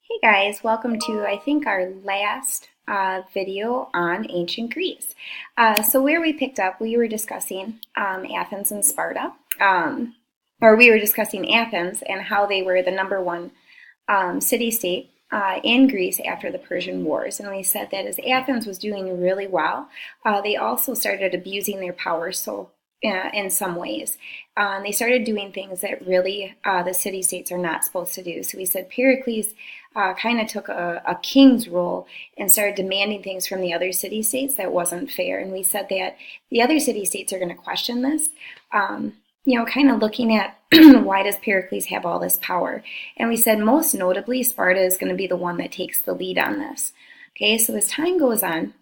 Hey guys, welcome to I think our last video on ancient Greece. So where we picked up, we were discussing Athens and Sparta, or we were discussing Athens and how they were the number one city-state in Greece after the Persian Wars. And we said that as Athens was doing really well, they also started abusing their power in some ways. They started doing things that really the city-states are not supposed to do. So we said Pericles kind of took a king's role and started demanding things from the other city-states that wasn't fair. And we said that the other city-states are going to question this. Kind of looking at why does Pericles have all this power? And we said most notably, Sparta is going to be the one that takes the lead on this. Okay, so as time goes on,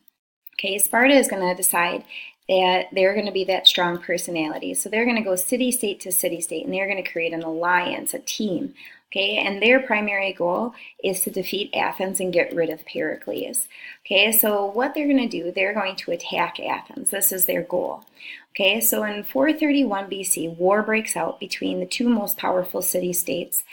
Sparta is going to decide that they're going to be that strong personality. So they're going to go city-state to city-state, and they're going to create an alliance, a team. Okay, and their primary goal is to defeat Athens and get rid of Pericles. Okay, so what they're going to do, they're going to attack Athens. This is their goal. Okay, so in 431 BC, war breaks out between the two most powerful city-states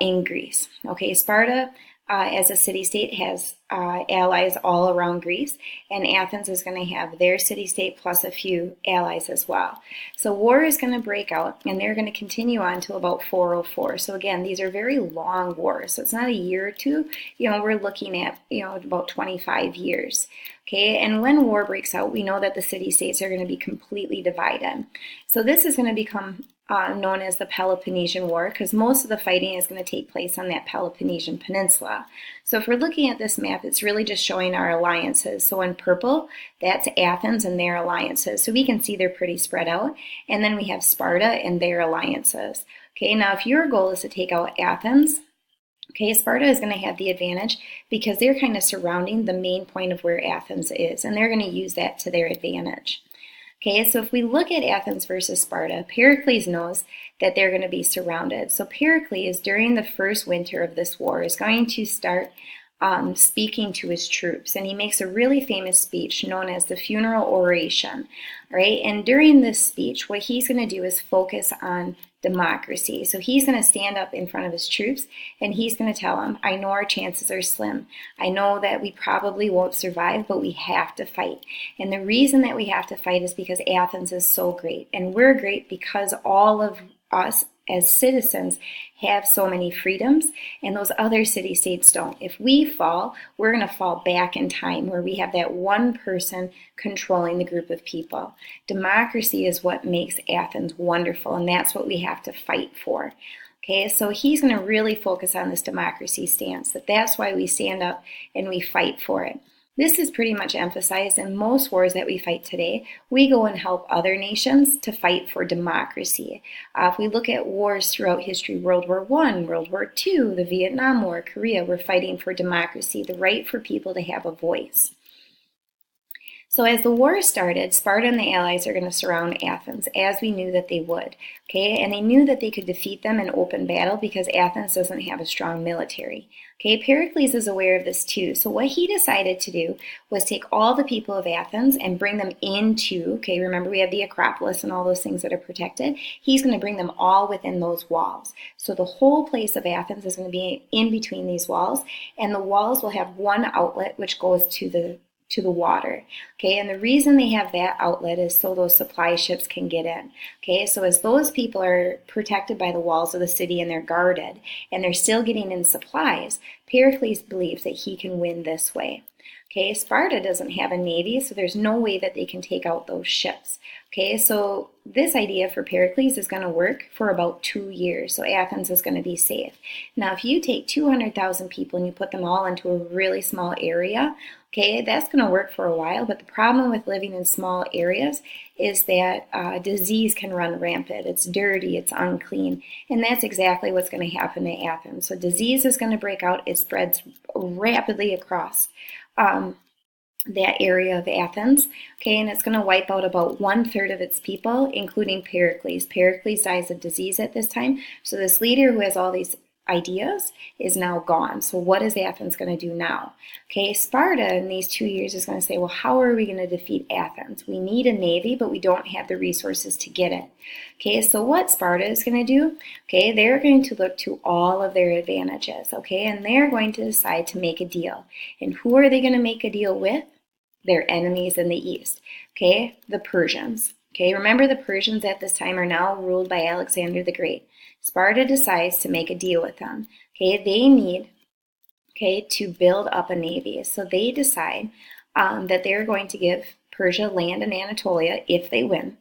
in Greece. Okay, Sparta as a city-state has allies all around Greece, and Athens is going to have their city-state plus a few allies as well. So war is going to break out, and they're going to continue on till about 404. So again, these are very long wars. So it's not a year or two. We're looking at about 25 years. Okay, and when war breaks out, we know that the city-states are going to be completely divided. So this is going to become known as the Peloponnesian War, because most of the fighting is going to take place on that Peloponnesian Peninsula. So if we're looking at this map, it's really just showing our alliances. So in purple, that's Athens and their alliances. So we can see they're pretty spread out. And then we have Sparta and their alliances. Okay, now if your goal is to take out Athens, Sparta is going to have the advantage because they're kind of surrounding the main point of where Athens is, and they're going to use that to their advantage. Okay, so if we look at Athens versus Sparta, Pericles knows that they're going to be surrounded. So Pericles, during the first winter of this war, is going to start speaking to his troops, and he makes a really famous speech known as the funeral oration, right? And during this speech, what he's going to do is focus on democracy. So he's going to stand up in front of his troops, and he's going to tell them, I know our chances are slim. I know that we probably won't survive, but we have to fight. And the reason that we have to fight is because Athens is so great, and we're great because all of us as citizens have so many freedoms, and those other city-states don't. If we fall, we're going to fall back in time where we have that one person controlling the group of people. Democracy is what makes Athens wonderful, and that's what we have to fight for. Okay, so he's going to really focus on this democracy stance, that's why we stand up and we fight for it. This is pretty much emphasized in most wars that we fight today. We go and help other nations to fight for democracy. If we look at wars throughout history, World War I, World War II, the Vietnam War, Korea, we're fighting for democracy, the right for people to have a voice. So as the war started, Sparta and the allies are going to surround Athens, as we knew that they would. Okay, and they knew that they could defeat them in open battle because Athens doesn't have a strong military. Okay, Pericles is aware of this too. So what he decided to do was take all the people of Athens and bring them into, remember we have the Acropolis and all those things that are protected. He's going to bring them all within those walls. So the whole place of Athens is going to be in between these walls, and the walls will have one outlet which goes to the water. Okay, and the reason they have that outlet is so those supply ships can get in. Okay, so as those people are protected by the walls of the city and they're guarded and they're still getting in supplies, Pericles believes that he can win this way. Okay, Sparta doesn't have a navy, so there's no way that they can take out those ships. Okay, so this idea for Pericles is going to work for about 2 years, so Athens is going to be safe. Now, if you take 200,000 people and you put them all into a really small area, that's going to work for a while, but the problem with living in small areas is that disease can run rampant. It's dirty, it's unclean, and that's exactly what's going to happen to Athens. So disease is going to break out, it spreads rapidly across that area of Athens, and it's going to wipe out about 1/3 of its people, including Pericles. Pericles dies of disease at this time, so this leader who has all these ideas is now gone. So what is Athens going to do now? Okay, Sparta in these 2 years is going to say, well, how are we going to defeat Athens? We need a navy, but we don't have the resources to get it. Okay, so what Sparta is going to do, okay, they're going to look to all of their advantages, okay, and they're going to decide to make a deal. And who are they going to make a deal with? Their enemies in the east, okay, the Persians. Okay, remember the Persians at this time are now ruled by Alexander the Great. Sparta decides to make a deal with them. Okay, they need, okay, to build up a navy. So they decide that they're going to give Persia land in Anatolia if they win,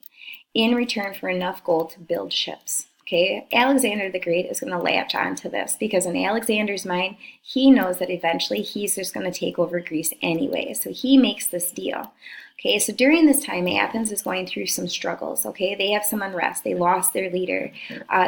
in return for enough gold to build ships. Okay, Alexander the Great is going to latch on to this because in Alexander's mind, he knows that eventually he's just going to take over Greece anyway. So he makes this deal. Okay, so during this time, Athens is going through some struggles. Okay, they have some unrest. They lost their leader.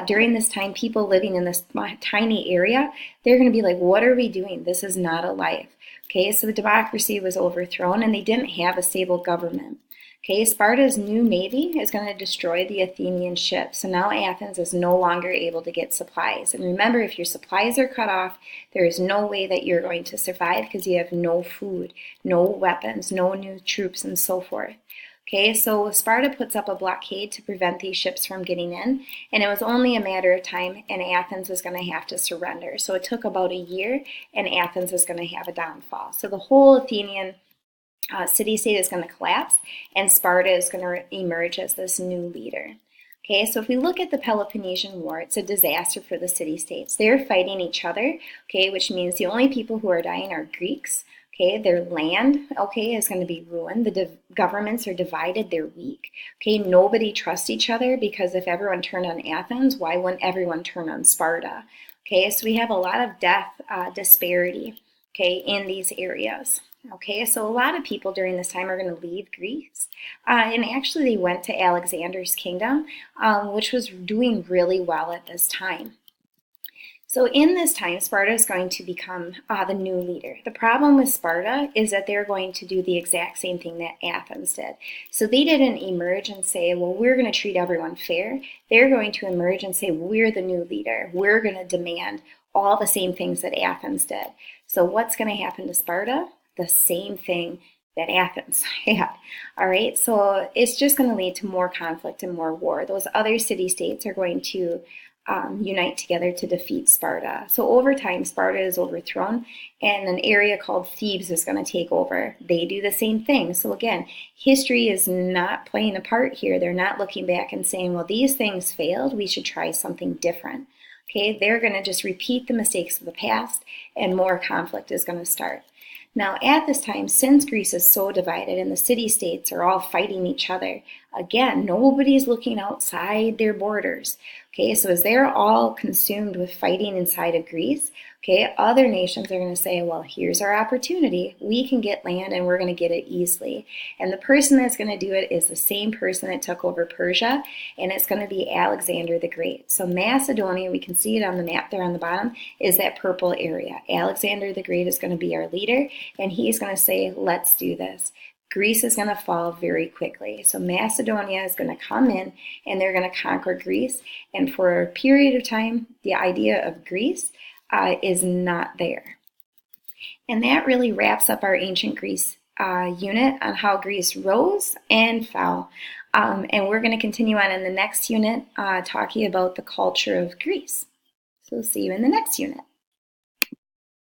During this time, people living in this tiny area, they're going to be like, what are we doing? This is not a life. Okay, so the democracy was overthrown and they didn't have a stable government. Okay, Sparta's new navy is going to destroy the Athenian ships. So now Athens is no longer able to get supplies. And remember, if your supplies are cut off, there is no way that you're going to survive because you have no food, no weapons, no new troops, and so forth. Okay, so Sparta puts up a blockade to prevent these ships from getting in, and it was only a matter of time, and Athens was going to have to surrender. So it took about a year, and Athens was going to have a downfall. So the whole Athenian city-state is going to collapse, and Sparta is going to emerge as this new leader. Okay, so if we look at the Peloponnesian War, it's a disaster for the city-states. They're fighting each other, okay, which means the only people who are dying are Greeks. Okay, their land, okay, is going to be ruined. The governments are divided, they're weak. Okay, nobody trusts each other because if everyone turned on Athens, why wouldn't everyone turn on Sparta? Okay, so we have a lot of death disparity, okay, in these areas. Okay, so a lot of people during this time are going to leave Greece, and actually they went to Alexander's kingdom, which was doing really well at this time. So in this time, Sparta is going to become the new leader. The problem with Sparta is that they're going to do the exact same thing that Athens did. So they didn't emerge and say, well, we're going to treat everyone fair. They're going to emerge and say, we're the new leader. We're going to demand all the same things that Athens did. So what's going to happen to Sparta? The same thing that Athens had. All right, so it's just going to lead to more conflict and more war. Those other city-states are going to unite together to defeat Sparta. So over time, Sparta is overthrown and an area called Thebes is going to take over. They do the same thing. So again, history is not playing a part here. They're not looking back and saying, well, these things failed. We should try something different. Okay, they're going to just repeat the mistakes of the past and more conflict is going to start. Now, at this time, since Greece is so divided and the city-states are all fighting each other, again, nobody's looking outside their borders. Okay, so as they're all consumed with fighting inside of Greece, okay, other nations are going to say, well, here's our opportunity. We can get land and we're going to get it easily. And the person that's going to do it is the same person that took over Persia, and it's going to be Alexander the Great. So Macedonia, we can see it on the map there on the bottom, is that purple area. Alexander the Great is going to be our leader, and he's going to say, let's do this. Greece is going to fall very quickly. So Macedonia is going to come in and they're going to conquer Greece. And for a period of time, the idea of Greece is not there. And that really wraps up our ancient Greece unit on how Greece rose and fell. And we're going to continue on in the next unit talking about the culture of Greece. So see you in the next unit.